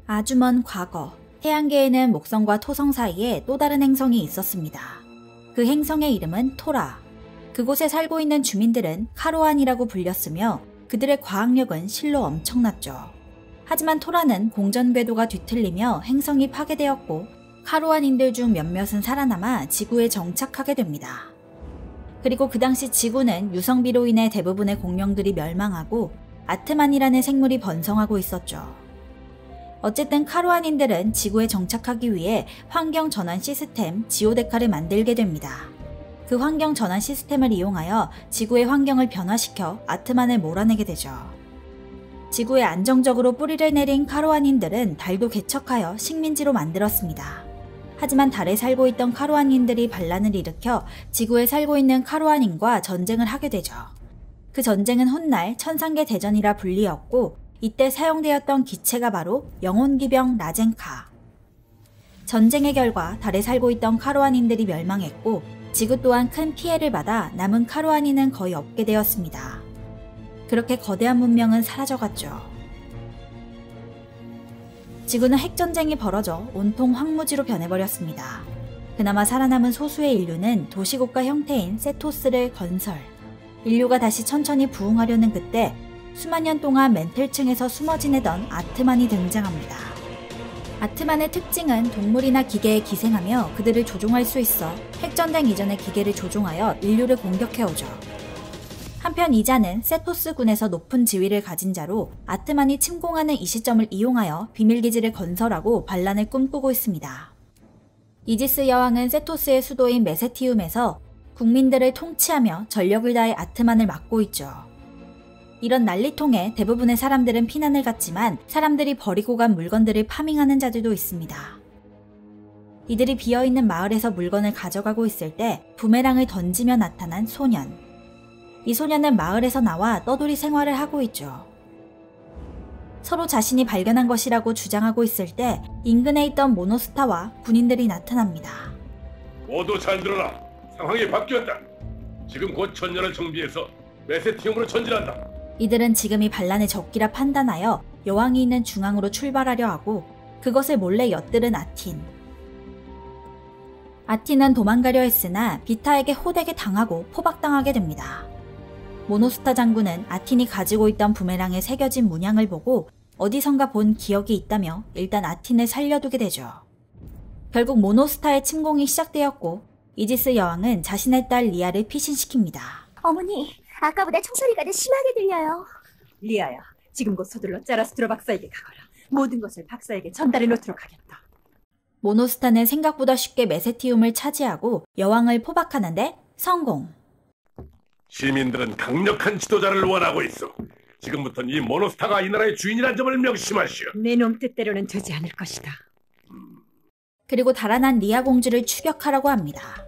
아주 먼 과거, 태양계에는 목성과 토성 사이에 또 다른 행성이 있었습니다. 그 행성의 이름은 토라. 그곳에 살고 있는 주민들은 카로안이라고 불렸으며 그들의 과학력은 실로 엄청났죠. 하지만 토라는 공전 궤도가 뒤틀리며 행성이 파괴되었고 카로안인들 중 몇몇은 살아남아 지구에 정착하게 됩니다. 그리고 그 당시 지구는 유성비로 인해 대부분의 공룡들이 멸망하고 아트만이라는 생물이 번성하고 있었죠. 어쨌든 카로안인들은 지구에 정착하기 위해 환경 전환 시스템 지오데카를 만들게 됩니다. 그 환경 전환 시스템을 이용하여 지구의 환경을 변화시켜 아트만을 몰아내게 되죠. 지구에 안정적으로 뿌리를 내린 카로안인들은 달도 개척하여 식민지로 만들었습니다. 하지만 달에 살고 있던 카로안인들이 반란을 일으켜 지구에 살고 있는 카로안인과 전쟁을 하게 되죠. 그 전쟁은 훗날 천상계 대전이라 불리었고 이때 사용되었던 기체가 바로 영혼기병 라젠카. 전쟁의 결과 달에 살고 있던 카로안인들이 멸망했고 지구 또한 큰 피해를 받아 남은 카로안인은 거의 없게 되었습니다. 그렇게 거대한 문명은 사라져갔죠. 지구는 핵전쟁이 벌어져 온통 황무지로 변해버렸습니다. 그나마 살아남은 소수의 인류는 도시국가 형태인 세토스를 건설. 인류가 다시 천천히 부흥하려는 그때 수만 년 동안 멘틀층에서 숨어 지내던 아트만이 등장합니다. 아트만의 특징은 동물이나 기계에 기생하며 그들을 조종할 수 있어 핵전쟁 이전의 기계를 조종하여 인류를 공격해오죠. 한편 이자는 세토스군에서 높은 지위를 가진 자로 아트만이 침공하는 이 시점을 이용하여 비밀기지를 건설하고 반란을 꿈꾸고 있습니다. 이지스 여왕은 세토스의 수도인 메세티움에서 국민들을 통치하며 전력을 다해 아트만을 막고 있죠. 이런 난리통에 대부분의 사람들은 피난을 갔지만 사람들이 버리고 간 물건들을 파밍하는 자들도 있습니다. 이들이 비어있는 마을에서 물건을 가져가고 있을 때 부메랑을 던지며 나타난 소년. 이 소년은 마을에서 나와 떠돌이 생활을 하고 있죠. 서로 자신이 발견한 것이라고 주장하고 있을 때 인근에 있던 모노스타와 군인들이 나타납니다. 모두 잘 들어라. 상황이 바뀌었다. 지금 곧 전열을 정비해서 메세티움으로 전진한다. 이들은 지금이 반란의 적기라 판단하여 여왕이 있는 중앙으로 출발하려 하고 그것을 몰래 엿들은 아틴. 아틴은 도망가려 했으나 비타에게 호되게 당하고 포박당하게 됩니다. 모노스타 장군은 아틴이 가지고 있던 부메랑에 새겨진 문양을 보고 어디선가 본 기억이 있다며 일단 아틴을 살려두게 되죠. 결국 모노스타의 침공이 시작되었고 이지스 여왕은 자신의 딸 리아를 피신시킵니다. 어머니, 아까보다 총소리가 더 심하게 들려요. 리아야, 지금 곧 서둘러 자라스트로 박사에게 가거라. 모든 것을 박사에게 전달해 놓도록 하겠다. 모노스타는 생각보다 쉽게 메세티움을 차지하고 여왕을 포박하는데 성공! 시민들은 강력한 지도자를 원하고 있어. 지금부터는 이 모노스타가 이 나라의 주인이란 점을 명심하시오. 내 놈 뜻대로는 되지 않을 것이다. 그리고 달아난 리아 공주를 추격하라고 합니다.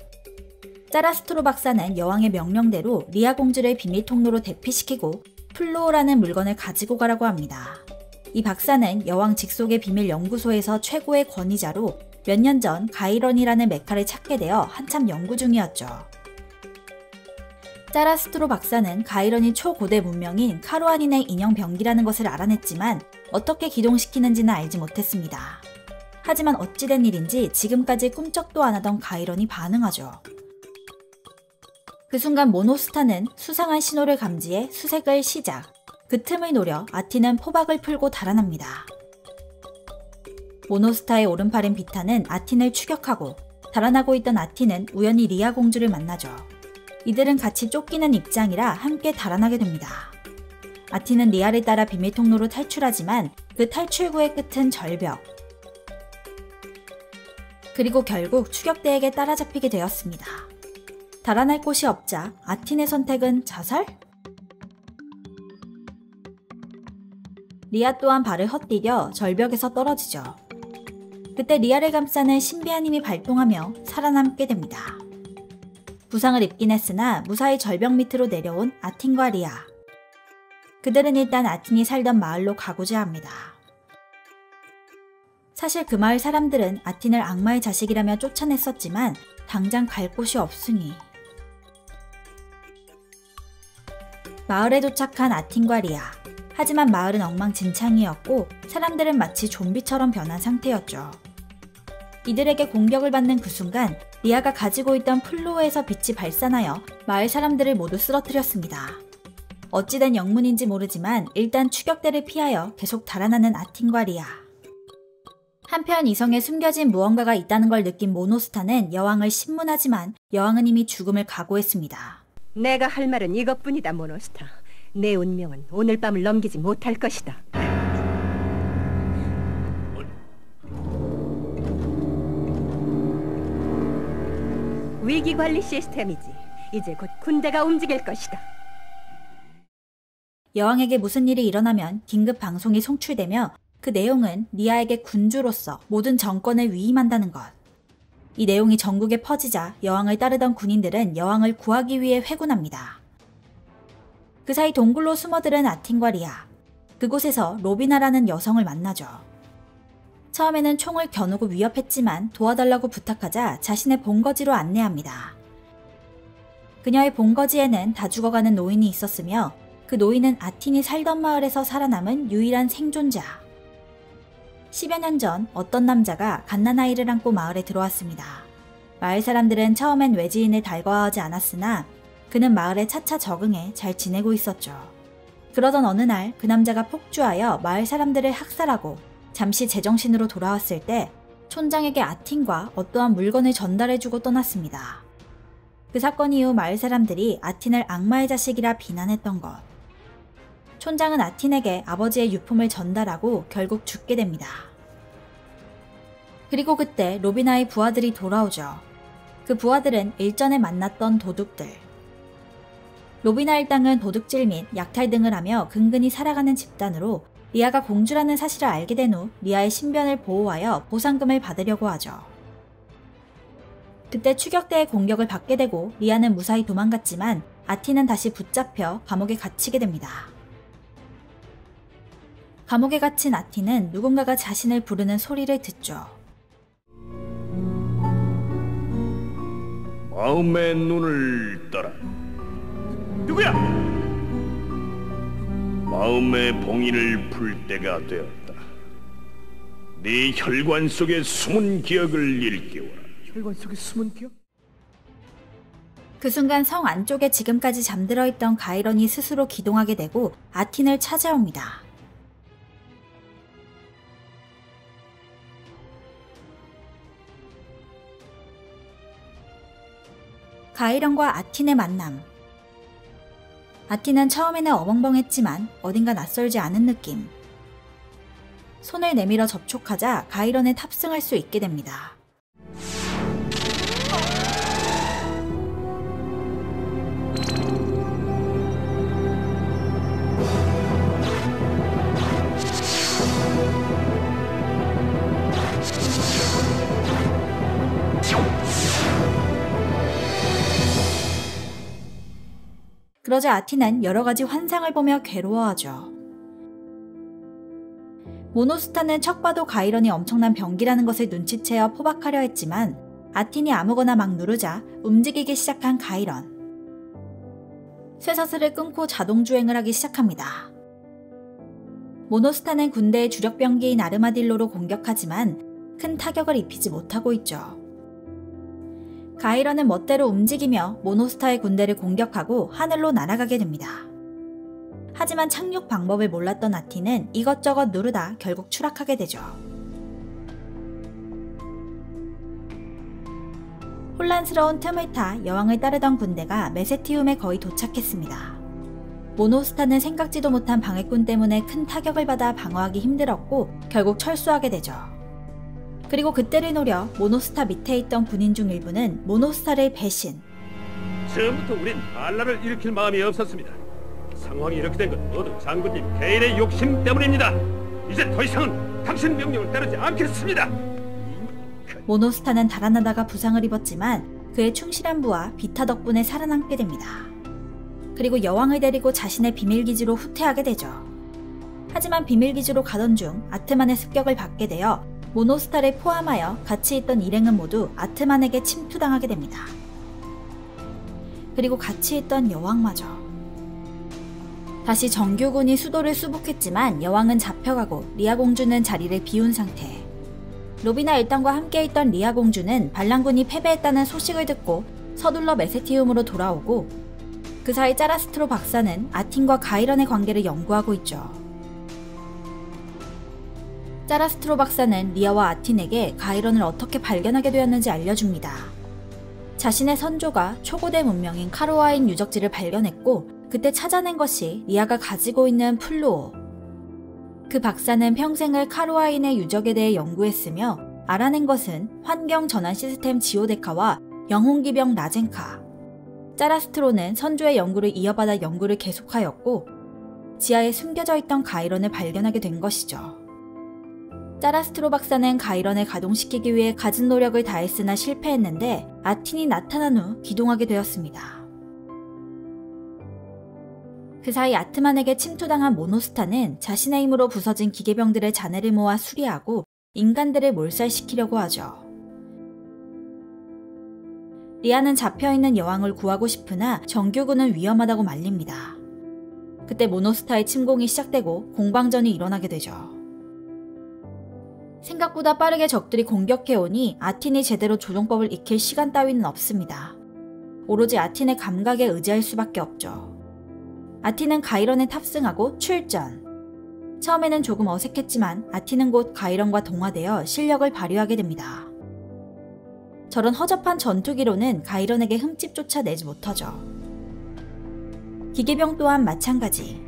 자라스트로 박사는 여왕의 명령대로 리아 공주를 비밀 통로로 대피시키고 플로어라는 물건을 가지고 가라고 합니다. 이 박사는 여왕 직속의 비밀 연구소에서 최고의 권위자로 몇 년 전 가이런이라는 메카를 찾게 되어 한참 연구 중이었죠. 자라스트로 박사는 가이런이 초고대 문명인 카로안인의 인형 병기라는 것을 알아냈지만 어떻게 기동시키는지는 알지 못했습니다. 하지만 어찌된 일인지 지금까지 꿈쩍도 안 하던 가이런이 반응하죠. 그 순간 모노스타는 수상한 신호를 감지해 수색을 시작. 그 틈을 노려 아틴은 포박을 풀고 달아납니다. 모노스타의 오른팔인 비타는 아틴을 추격하고 달아나고 있던 아틴은 우연히 리아 공주를 만나죠. 이들은 같이 쫓기는 입장이라 함께 달아나게 됩니다. 아틴은 리아를 따라 비밀 통로로 탈출하지만 그 탈출구의 끝은 절벽. 그리고 결국 추격대에게 따라잡히게 되었습니다. 달아날 곳이 없자 아틴의 선택은 자살? 리아 또한 발을 헛디뎌 절벽에서 떨어지죠. 그때 리아를 감싸는 신비한 힘이 발동하며 살아남게 됩니다. 부상을 입긴 했으나 무사히 절벽 밑으로 내려온 아틴과 리아. 그들은 일단 아틴이 살던 마을로 가고자 합니다. 사실 그 마을 사람들은 아틴을 악마의 자식이라며 쫓아냈었지만 당장 갈 곳이 없으니. 마을에 도착한 아틴과 리아. 하지만 마을은 엉망진창이었고 사람들은 마치 좀비처럼 변한 상태였죠. 이들에게 공격을 받는 그 순간 리아가 가지고 있던 플로어에서 빛이 발산하여 마을 사람들을 모두 쓰러뜨렸습니다. 어찌된 영문인지 모르지만 일단 추격대를 피하여 계속 달아나는 아틴과 리아. 한편 이성에 숨겨진 무언가가 있다는 걸 느낀 모노스타는 여왕을 신문하지만 여왕은 이미 죽음을 각오했습니다. 내가 할 말은 이것뿐이다, 모노스타. 내 운명은 오늘 밤을 넘기지 못할 것이다. 위기관리 시스템이지. 이제 곧 군대가 움직일 것이다. 여왕에게 무슨 일이 일어나면 긴급 방송이 송출되며 그 내용은 리아에게 군주로서 모든 정권을 위임한다는 것. 이 내용이 전국에 퍼지자 여왕을 따르던 군인들은 여왕을 구하기 위해 회군합니다. 그 사이 동굴로 숨어들은 아틴과 리아. 그곳에서 로비나라는 여성을 만나죠. 처음에는 총을 겨누고 위협했지만 도와달라고 부탁하자 자신의 본거지로 안내합니다. 그녀의 본거지에는 다 죽어가는 노인이 있었으며 그 노인은 아틴이 살던 마을에서 살아남은 유일한 생존자. 10여 년 전 어떤 남자가 갓난아이를 안고 마을에 들어왔습니다. 마을 사람들은 처음엔 외지인을 달궈하지 않았으나 그는 마을에 차차 적응해 잘 지내고 있었죠. 그러던 어느 날 그 남자가 폭주하여 마을 사람들을 학살하고 잠시 제정신으로 돌아왔을 때 촌장에게 아틴과 어떠한 물건을 전달해주고 떠났습니다. 그 사건 이후 마을 사람들이 아틴을 악마의 자식이라 비난했던 것. 촌장은 아틴에게 아버지의 유품을 전달하고 결국 죽게 됩니다. 그리고 그때 로비나의 부하들이 돌아오죠. 그 부하들은 일전에 만났던 도둑들. 로비나 일당은 도둑질 및 약탈 등을 하며 근근히 살아가는 집단으로 리아가 공주라는 사실을 알게 된 후 리아의 신변을 보호하여 보상금을 받으려고 하죠. 그때 추격대의 공격을 받게 되고 리아는 무사히 도망갔지만 아틴은 다시 붙잡혀 감옥에 갇히게 됩니다. 감옥에 갇힌 아틴은 누군가가 자신을 부르는 소리를 듣죠. 마음의 눈을 떠라. 누구야? 마음의 봉인을 풀 때가 되었다. 네 혈관 속의 숨은 기억을 일깨워라. 혈관 속의 숨은 기억? 그 순간 성 안쪽에 지금까지 잠들어 있던 가이런이 스스로 기동하게 되고 아틴을 찾아옵니다. 가이런과 아틴의 만남. 아틴은 처음에는 어벙벙했지만 어딘가 낯설지 않은 느낌. 손을 내밀어 접촉하자 가이런에 탑승할 수 있게 됩니다. 그러자 아틴은 여러 가지 환상을 보며 괴로워하죠. 모노스타는 척 봐도 가이런이 엄청난 병기라는 것을 눈치채어 포박하려 했지만 아틴이 아무거나 막 누르자 움직이기 시작한 가이런. 쇠사슬을 끊고 자동주행을 하기 시작합니다. 모노스타는 군대의 주력 병기인 아르마딜로로 공격하지만 큰 타격을 입히지 못하고 있죠. 가이런은 멋대로 움직이며 모노스타의 군대를 공격하고 하늘로 날아가게 됩니다. 하지만 착륙 방법을 몰랐던 아틴은 이것저것 누르다 결국 추락하게 되죠. 혼란스러운 틈을 타 여왕을 따르던 군대가 메세티움에 거의 도착했습니다. 모노스타는 생각지도 못한 방해꾼 때문에 큰 타격을 받아 방어하기 힘들었고 결국 철수하게 되죠. 그리고 그때를 노려 모노스타 밑에 있던 군인 중 일부는 모노스타를 배신. 처음부터 우린 반란을 일으킬 마음이 없었습니다. 상황이 이렇게 된 건 모두 장군님 개인의 욕심 때문입니다. 이제 더 이상은 당신 명령을 따르지 않겠습니다. 모노스타는 달아나다가 부상을 입었지만 그의 충실한 부하 비타 덕분에 살아남게 됩니다. 그리고 여왕을 데리고 자신의 비밀기지로 후퇴하게 되죠. 하지만 비밀기지로 가던 중 아트만의 습격을 받게 되어 모노스타를 포함하여 같이 있던 일행은 모두 아트만에게 침투당하게 됩니다. 그리고 같이 있던 여왕마저. 다시 정규군이 수도를 수복했지만 여왕은 잡혀가고 리아 공주는 자리를 비운 상태. 로비나 일당과 함께 있던 리아 공주는 반란군이 패배했다는 소식을 듣고 서둘러 메세티움으로 돌아오고, 그 사이 짜라스트로 박사는 아틴과 가이런의 관계를 연구하고 있죠. 짜라스트로 박사는 리아와 아틴에게 가이런을 어떻게 발견하게 되었는지 알려줍니다. 자신의 선조가 초고대 문명인 카로아인 유적지를 발견했고, 그때 찾아낸 것이 리아가 가지고 있는 플루오. 그 박사는 평생을 카로아인의 유적에 대해 연구했으며 알아낸 것은 환경 전환 시스템 지오데카와 영혼기병 라젠카. 짜라스트로는 선조의 연구를 이어받아 연구를 계속하였고 지하에 숨겨져 있던 가이런을 발견하게 된 것이죠. 짜라스트로 박사는 가이런을 가동시키기 위해 갖은 노력을 다했으나 실패했는데 아틴이 나타난 후 기동하게 되었습니다. 그 사이 아트만에게 침투당한 모노스타는 자신의 힘으로 부서진 기계병들의 잔해를 모아 수리하고 인간들을 몰살시키려고 하죠. 리아는 잡혀있는 여왕을 구하고 싶으나 정규군은 위험하다고 말립니다. 그때 모노스타의 침공이 시작되고 공방전이 일어나게 되죠. 생각보다 빠르게 적들이 공격해오니 아틴이 제대로 조종법을 익힐 시간 따위는 없습니다. 오로지 아틴의 감각에 의지할 수밖에 없죠. 아틴은 가이런에 탑승하고 출전. 처음에는 조금 어색했지만 아틴은 곧 가이런과 동화되어 실력을 발휘하게 됩니다. 저런 허접한 전투기로는 가이런에게 흠집조차 내지 못하죠. 기계병 또한 마찬가지.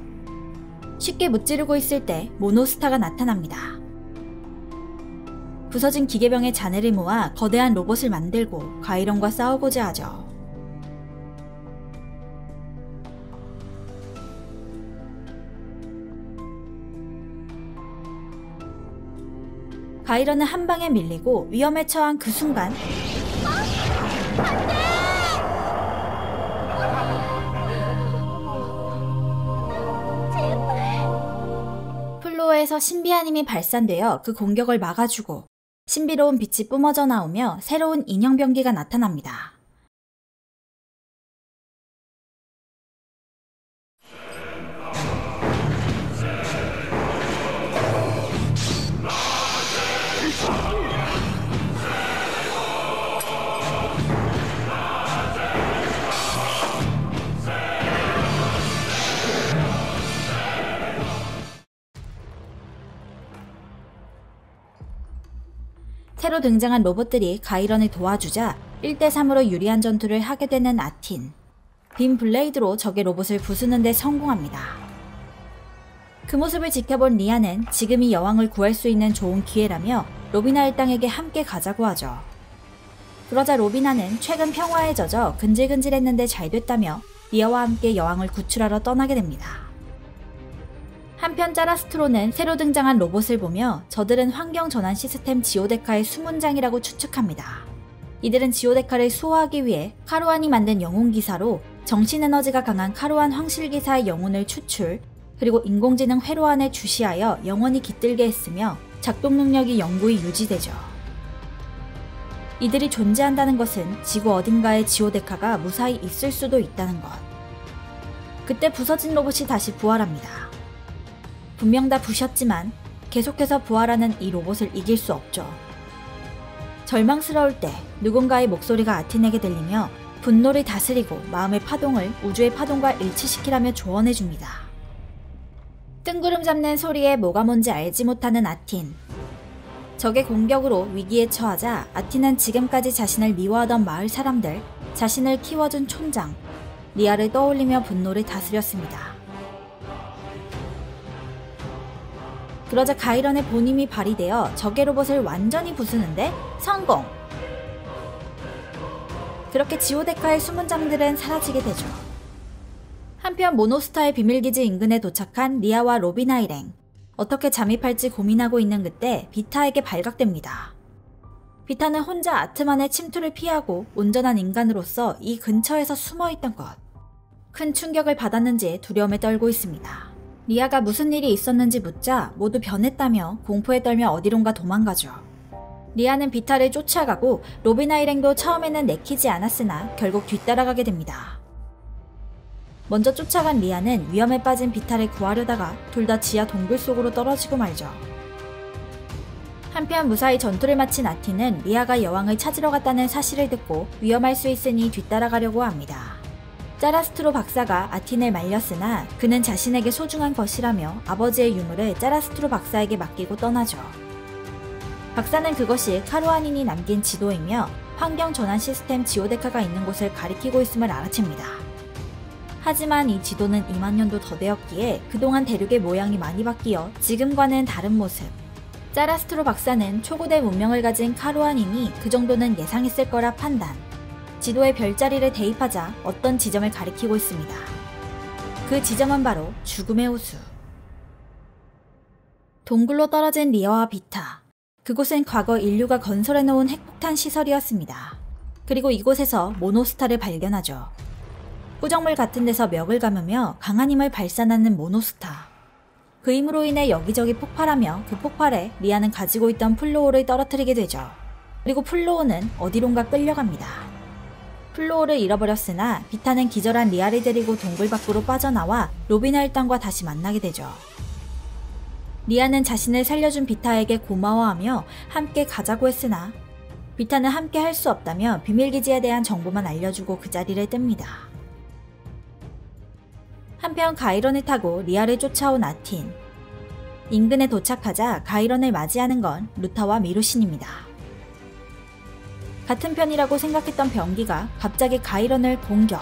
쉽게 무찌르고 있을 때 모노스타가 나타납니다. 부서진 기계병의 잔해를 모아 거대한 로봇을 만들고 가이런과 싸우고자 하죠. 가이런은 한 방에 밀리고 위험에 처한 그 순간 플로어에서 신비한 힘이 발산되어 그 공격을 막아주고 신비로운 빛이 뿜어져 나오며 새로운 인형병기가 나타납니다. 새로 등장한 로봇들이 가이런을 도와주자 1대3으로 유리한 전투를 하게 되는 아틴. 빔 블레이드로 적의 로봇을 부수는 데 성공합니다. 그 모습을 지켜본 리아는 지금이 여왕을 구할 수 있는 좋은 기회라며 로비나 일당에게 함께 가자고 하죠. 그러자 로비나는 최근 평화에 젖어 근질근질했는데 잘 됐다며 리아와 함께 여왕을 구출하러 떠나게 됩니다. 한편 짜라스트로는 새로 등장한 로봇을 보며 저들은 환경 전환 시스템 지오데카의 수문장이라고 추측합니다. 이들은 지오데카를 수호하기 위해 카로안이 만든 영혼기사로 정신에너지가 강한 카로안 황실기사의 영혼을 추출, 그리고 인공지능 회로안에 주시하여 영원히 깃들게 했으며 작동 능력이 영구히 유지되죠. 이들이 존재한다는 것은 지구 어딘가에 지오데카가 무사히 있을 수도 있다는 것. 그때 부서진 로봇이 다시 부활합니다. 분명 다 부셨지만 계속해서 부활하는 이 로봇을 이길 수 없죠. 절망스러울 때 누군가의 목소리가 아틴에게 들리며 분노를 다스리고 마음의 파동을 우주의 파동과 일치시키라며 조언해줍니다. 뜬구름 잡는 소리에 뭐가 뭔지 알지 못하는 아틴. 적의 공격으로 위기에 처하자 아틴은 지금까지 자신을 미워하던 마을 사람들, 자신을 키워준 촌장, 리아를 떠올리며 분노를 다스렸습니다. 그러자 가이런의 본힘이 발휘되어 적의 로봇을 완전히 부수는데 성공! 그렇게 지오데카의 수문장들은 사라지게 되죠. 한편 모노스타의 비밀기지 인근에 도착한 리아와 로비나 일행. 어떻게 잠입할지 고민하고 있는 그때 비타에게 발각됩니다. 비타는 혼자 아트만의 침투를 피하고 온전한 인간으로서 이 근처에서 숨어있던 것. 큰 충격을 받았는지 두려움에 떨고 있습니다. 리아가 무슨 일이 있었는지 묻자 모두 변했다며 공포에 떨며 어디론가 도망가죠. 리아는 비타를 쫓아가고 로비나 일행도 처음에는 내키지 않았으나 결국 뒤따라가게 됩니다. 먼저 쫓아간 리아는 위험에 빠진 비타를 구하려다가 둘 다 지하 동굴 속으로 떨어지고 말죠. 한편 무사히 전투를 마친 아틴은 리아가 여왕을 찾으러 갔다는 사실을 듣고 위험할 수 있으니 뒤따라가려고 합니다. 짜라스트로 박사가 아틴을 말렸으나 그는 자신에게 소중한 것이라며 아버지의 유물을 짜라스트로 박사에게 맡기고 떠나죠. 박사는 그것이 카루아닌이 남긴 지도이며 환경 전환 시스템 지오데카가 있는 곳을 가리키고 있음을 알아챕니다. 하지만 이 지도는 2만 년도 더 되었기에 그동안 대륙의 모양이 많이 바뀌어 지금과는 다른 모습. 짜라스트로 박사는 초고대 문명을 가진 카루아닌이 그 정도는 예상했을 거라 판단. 지도에 별자리를 대입하자 어떤 지점을 가리키고 있습니다. 그 지점은 바로 죽음의 호수. 동굴로 떨어진 리아와 비타. 그곳은 과거 인류가 건설해놓은 핵폭탄 시설이었습니다. 그리고 이곳에서 모노스타를 발견하죠. 꾸정물 같은 데서 멱을 감으며 강한 힘을 발산하는 모노스타. 그 힘으로 인해 여기저기 폭발하며 그 폭발에 리아는 가지고 있던 플로오를 떨어뜨리게 되죠. 그리고 플로오는 어디론가 끌려갑니다. 플로오를 잃어버렸으나 비타는 기절한 리아를 데리고 동굴 밖으로 빠져나와 로비나 일당과 다시 만나게 되죠. 리아는 자신을 살려준 비타에게 고마워하며 함께 가자고 했으나 비타는 함께 할 수 없다며 비밀기지에 대한 정보만 알려주고 그 자리를 뜹니다. 한편 가이런을 타고 리아를 쫓아온 아틴. 인근에 도착하자 가이런을 맞이하는 건 루타와 미루신입니다. 같은 편이라고 생각했던 병기가 갑자기 가이런을 공격.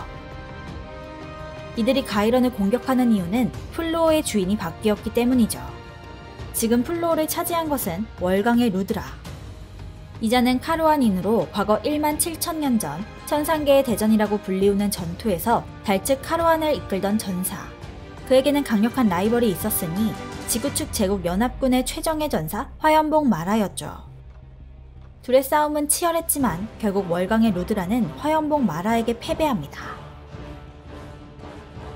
이들이 가이런을 공격하는 이유는 플로어의 주인이 바뀌었기 때문이죠. 지금 플로어를 차지한 것은 월강의 루드라. 이자는 카루아닌으로 과거 1만 7천년 전 천상계의 대전이라고 불리우는 전투에서 달측 카루안을 이끌던 전사. 그에게는 강력한 라이벌이 있었으니 지구 측 제국 연합군의 최정예 전사 화염봉 마라였죠. 둘의 싸움은 치열했지만 결국 월강의 루드라는 화염봉 마라에게 패배합니다.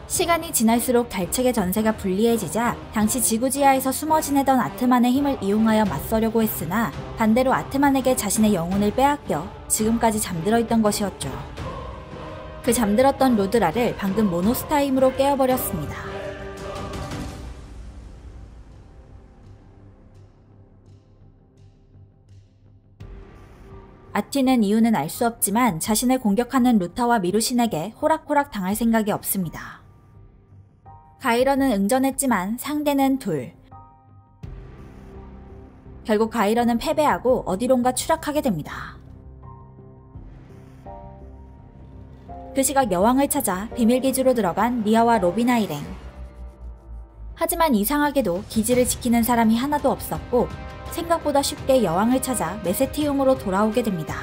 시간이 지날수록 달측의 전세가 불리해지자 당시 지구 지하에서 숨어 지내던 아트만의 힘을 이용하여 맞서려고 했으나 반대로 아트만에게 자신의 영혼을 빼앗겨 지금까지 잠들어 있던 것이었죠. 그 잠들었던 루드라를 방금 모노스타 힘으로 깨어버렸습니다. 아틴은 이유는 알 수 없지만 자신을 공격하는 루타와 미루신에게 호락호락 당할 생각이 없습니다. 가이런은 응전했지만 상대는 둘. 결국 가이런은 패배하고 어디론가 추락하게 됩니다. 그 시각 여왕을 찾아 비밀기지로 들어간 리아와 로비나 일행. 하지만 이상하게도 기지를 지키는 사람이 하나도 없었고 생각보다 쉽게 여왕을 찾아 메세티움으로 돌아오게 됩니다.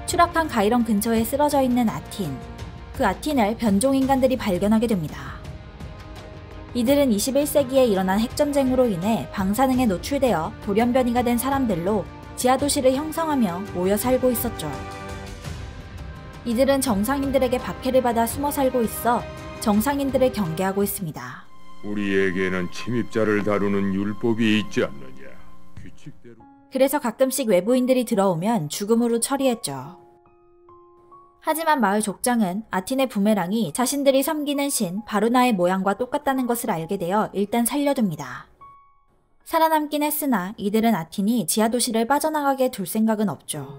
추락한 가이런 근처에 쓰러져 있는 아틴. 그 아틴을 변종인간들이 발견하게 됩니다. 이들은 21세기에 일어난 핵전쟁으로 인해 방사능에 노출되어 돌연변이가 된 사람들로 지하도시를 형성하며 모여 살고 있었죠. 이들은 정상인들에게 박해를 받아 숨어 살고 있어 정상인들을 경계하고 있습니다. 우리에게는 침입자를 다루는 율법이 있지 않느냐. 규칙대로. 그래서 가끔씩 외부인들이 들어오면 죽음으로 처리했죠. 하지만 마을 족장은 아틴의 부메랑이 자신들이 섬기는 신 바루나의 모양과 똑같다는 것을 알게 되어 일단 살려둡니다. 살아남긴 했으나 이들은 아틴이 지하도시를 빠져나가게 둘 생각은 없죠.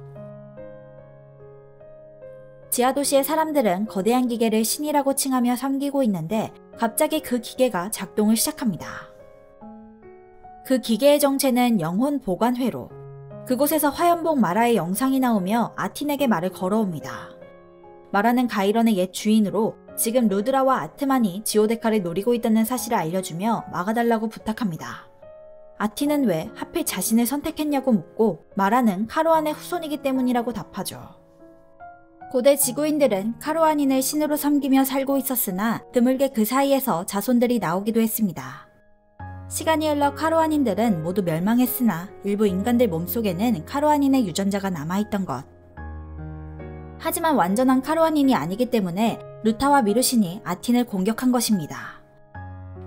지하도시의 사람들은 거대한 기계를 신이라고 칭하며 섬기고 있는데 갑자기 그 기계가 작동을 시작합니다. 그 기계의 정체는 영혼 보관회로. 그곳에서 화염봉 마라의 영상이 나오며 아틴에게 말을 걸어옵니다. 마라는 가이런의 옛 주인으로 지금 루드라와 아트만이 지오데카를 노리고 있다는 사실을 알려주며 막아달라고 부탁합니다. 아틴은 왜 하필 자신을 선택했냐고 묻고 마라는 카루안의 후손이기 때문이라고 답하죠. 고대 지구인들은 카루안인을 신으로 섬기며 살고 있었으나 드물게 그 사이에서 자손들이 나오기도 했습니다. 시간이 흘러 카루안인들은 모두 멸망했으나 일부 인간들 몸속에는 카루안인의 유전자가 남아있던 것. 하지만 완전한 카루안인이 아니기 때문에 루타와 미루신이 아틴을 공격한 것입니다.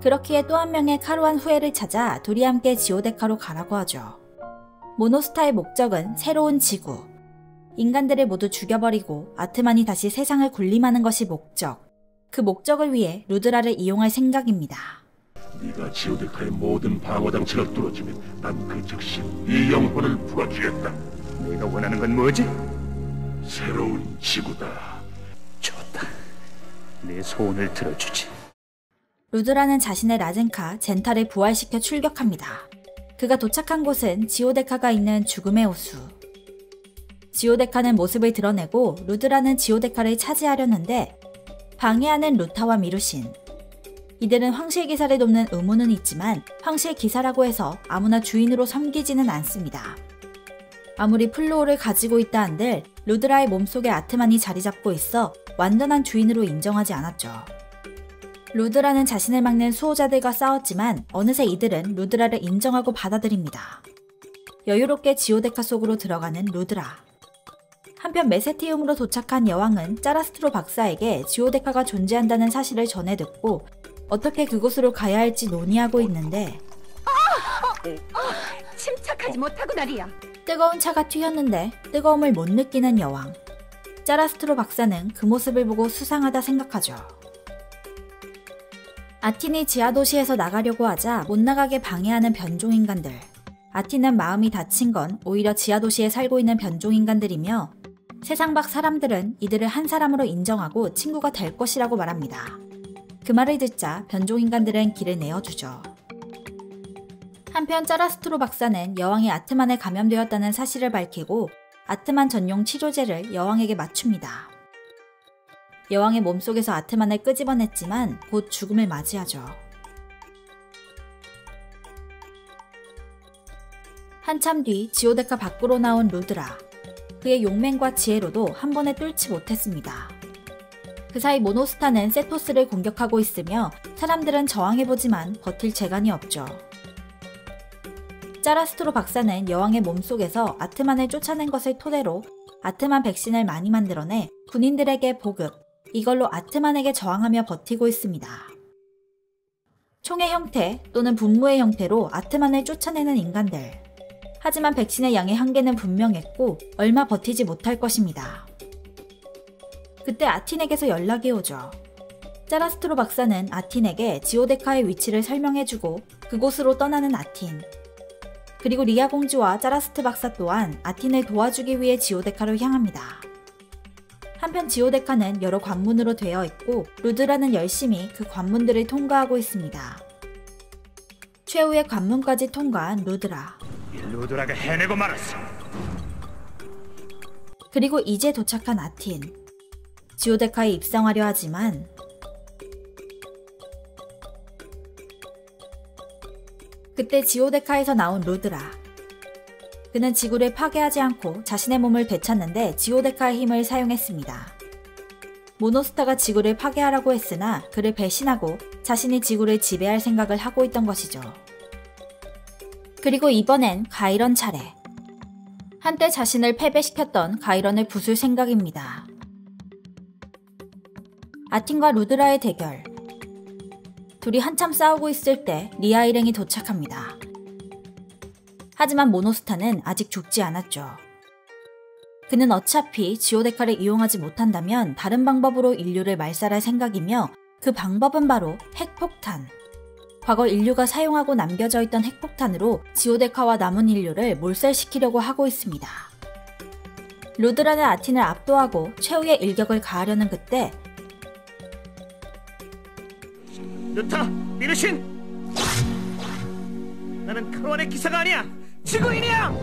그렇기에 또 한 명의 카루안 후예를 찾아 둘이 함께 지오데카로 가라고 하죠. 모노스타의 목적은 새로운 지구. 인간들을 모두 죽여버리고 아트만이 다시 세상을 군림하는 것이 목적. 그 목적을 위해 루드라를 이용할 생각입니다. 네가 지오데카의 모든 방어 장치를 뚫어주면 난 그 즉시 네 영혼을 풀어주겠다. 네가 원하는 건 뭐지? 새로운 지구다. 좋다. 내 소원을 들어주지. 루드라는 자신의 라젠카 젠타를 부활시켜 출격합니다. 그가 도착한 곳은 지오데카가 있는 죽음의 호수. 지오데카는 모습을 드러내고 루드라는 지오데카를 차지하려는데 방해하는 루타와 미루신. 이들은 황실기사를 돕는 의무는 있지만 황실기사라고 해서 아무나 주인으로 섬기지는 않습니다. 아무리 플로우를 가지고 있다 한들 루드라의 몸속에 아트만이 자리 잡고 있어 완전한 주인으로 인정하지 않았죠. 루드라는 자신을 막는 수호자들과 싸웠지만 어느새 이들은 루드라를 인정하고 받아들입니다. 여유롭게 지오데카 속으로 들어가는 루드라. 한편 메세티움으로 도착한 여왕은 짜라스트로 박사에게 지오데카가 존재한다는 사실을 전해 듣고 어떻게 그곳으로 가야 할지 논의하고 있는데 침착하지 못하고 말이야. 뜨거운 차가 튀었는데 뜨거움을 못 느끼는 여왕. 짜라스트로 박사는 그 모습을 보고 수상하다 생각하죠. 아틴이 지하도시에서 나가려고 하자 못 나가게 방해하는 변종인간들. 아틴은 마음이 다친 건 오히려 지하도시에 살고 있는 변종인간들이며 세상 밖 사람들은 이들을 한 사람으로 인정하고 친구가 될 것이라고 말합니다. 그 말을 듣자 변종인간들은 길을 내어주죠. 한편 짜라스트로 박사는 여왕이 아트만에 감염되었다는 사실을 밝히고 아트만 전용 치료제를 여왕에게 맞춥니다. 여왕의 몸속에서 아트만을 끄집어냈지만 곧 죽음을 맞이하죠. 한참 뒤 지오데카 밖으로 나온 루드라. 그의 용맹과 지혜로도 한 번에 뚫지 못했습니다. 그 사이 모노스타는 세토스를 공격하고 있으며 사람들은 저항해보지만 버틸 재간이 없죠. 짜라스트로 박사는 여왕의 몸속에서 아트만을 쫓아낸 것을 토대로 아트만 백신을 많이 만들어내 군인들에게 보급, 이걸로 아트만에게 저항하며 버티고 있습니다. 총의 형태 또는 분무의 형태로 아트만을 쫓아내는 인간들. 하지만 백신의 양의 한계는 분명했고 얼마 버티지 못할 것입니다. 그때 아틴에게서 연락이 오죠. 짜라스트로 박사는 아틴에게 지오데카의 위치를 설명해주고 그곳으로 떠나는 아틴. 그리고 리아 공주와 짜라스트 박사 또한 아틴을 도와주기 위해 지오데카로 향합니다. 한편 지오데카는 여러 관문으로 되어 있고 루드라는 열심히 그 관문들을 통과하고 있습니다. 최후의 관문까지 통과한 루드라. 이 루드라가 해내고 말았어. 그리고 이제 도착한 아틴. 지오데카에 입성하려 하지만 그때 지오데카에서 나온 루드라. 그는 지구를 파괴하지 않고 자신의 몸을 되찾는데 지오데카의 힘을 사용했습니다. 모노스타가 지구를 파괴하라고 했으나 그를 배신하고 자신이 지구를 지배할 생각을 하고 있던 것이죠. 그리고 이번엔 가이런 차례. 한때 자신을 패배시켰던 가이런을 부술 생각입니다. 아틴과 루드라의 대결. 둘이 한참 싸우고 있을 때 리아 일행이 도착합니다. 하지만 모노스타는 아직 죽지 않았죠. 그는 어차피 지오데카를 이용하지 못한다면 다른 방법으로 인류를 말살할 생각이며 그 방법은 바로 핵폭탄. 과거 인류가 사용하고 남겨져 있던 핵폭탄으로 지오데카와 남은 인류를 몰살시키려고 하고 있습니다. 루드라는 아틴을 압도하고 최후의 일격을 가하려는 그때 루타, 미르신! 나는 크론의 기사가 아니야! 지구인이야!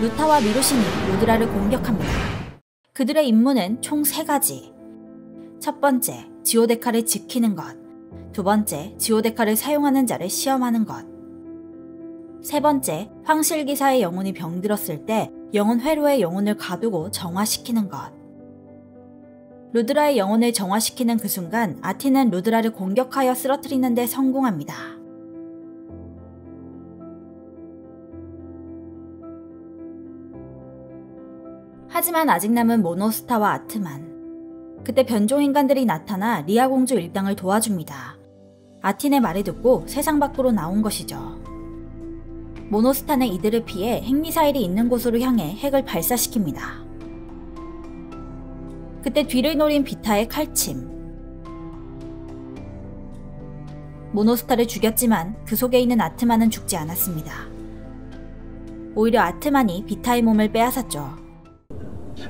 루타와 미루신이 루드라를 공격합니다. 그들의 임무는 총 3가지. 첫 번째, 지오데카를 지키는 것. 두 번째, 지오데카를 사용하는 자를 시험하는 것. 세 번째, 황실기사의 영혼이 병들었을 때 영혼 회로의 영혼을 가두고 정화시키는 것. 루드라의 영혼을 정화시키는 그 순간 아틴은 루드라를 공격하여 쓰러뜨리는 데 성공합니다. 하지만 아직 남은 모노스타와 아트만. 그때 변종인간들이 나타나 리아 공주 일당을 도와줍니다. 아틴의 말을 듣고 세상 밖으로 나온 것이죠. 모노스타는 이들을 피해 핵미사일이 있는 곳으로 향해 핵을 발사시킵니다. 그때 뒤를 노린 비타의 칼침. 모노스타를 죽였지만 그 속에 있는 아트만은 죽지 않았습니다. 오히려 아트만이 비타의 몸을 빼앗았죠. 자,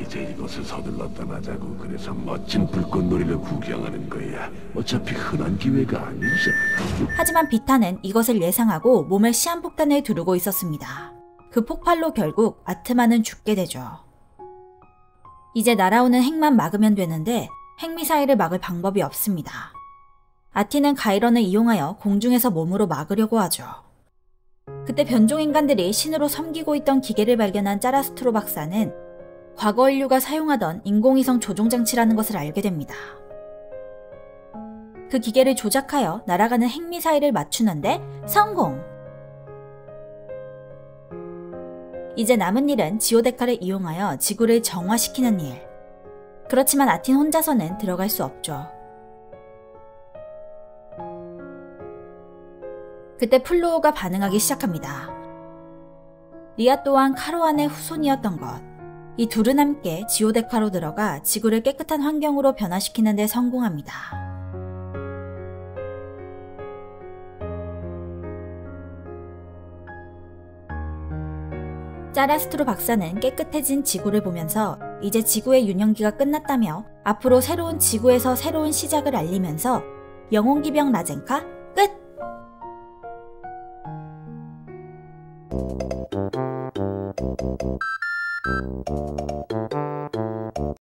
이제 이곳을 서둘러 떠나자고. 그래서 멋진 불꽃놀이를 구경하는 거야. 어차피 흔한 기회가 아니잖아. 하지만 비타는 이것을 예상하고 몸에 시한폭탄을 두르고 있었습니다. 그 폭발로 결국 아트만은 죽게 되죠. 이제 날아오는 핵만 막으면 되는데 핵미사일을 막을 방법이 없습니다. 아티는 가이런을 이용하여 공중에서 몸으로 막으려고 하죠. 그때 변종인간들이 신으로 섬기고 있던 기계를 발견한 짜라스트로 박사는 과거 인류가 사용하던 인공위성 조종장치라는 것을 알게 됩니다. 그 기계를 조작하여 날아가는 핵미사일을 맞추는데 성공! 이제 남은 일은 지오데카를 이용하여 지구를 정화시키는 일. 그렇지만 아틴 혼자서는 들어갈 수 없죠. 그때 플루오가 반응하기 시작합니다. 리아 또한 카로안의 후손이었던 것. 이 둘은 함께 지오데카로 들어가 지구를 깨끗한 환경으로 변화시키는 데 성공합니다. 짜라스트로 박사는 깨끗해진 지구를 보면서 이제 지구의 유년기가 끝났다며 앞으로 새로운 지구에서 새로운 시작을 알리면서 영혼기병 라젠카 끝!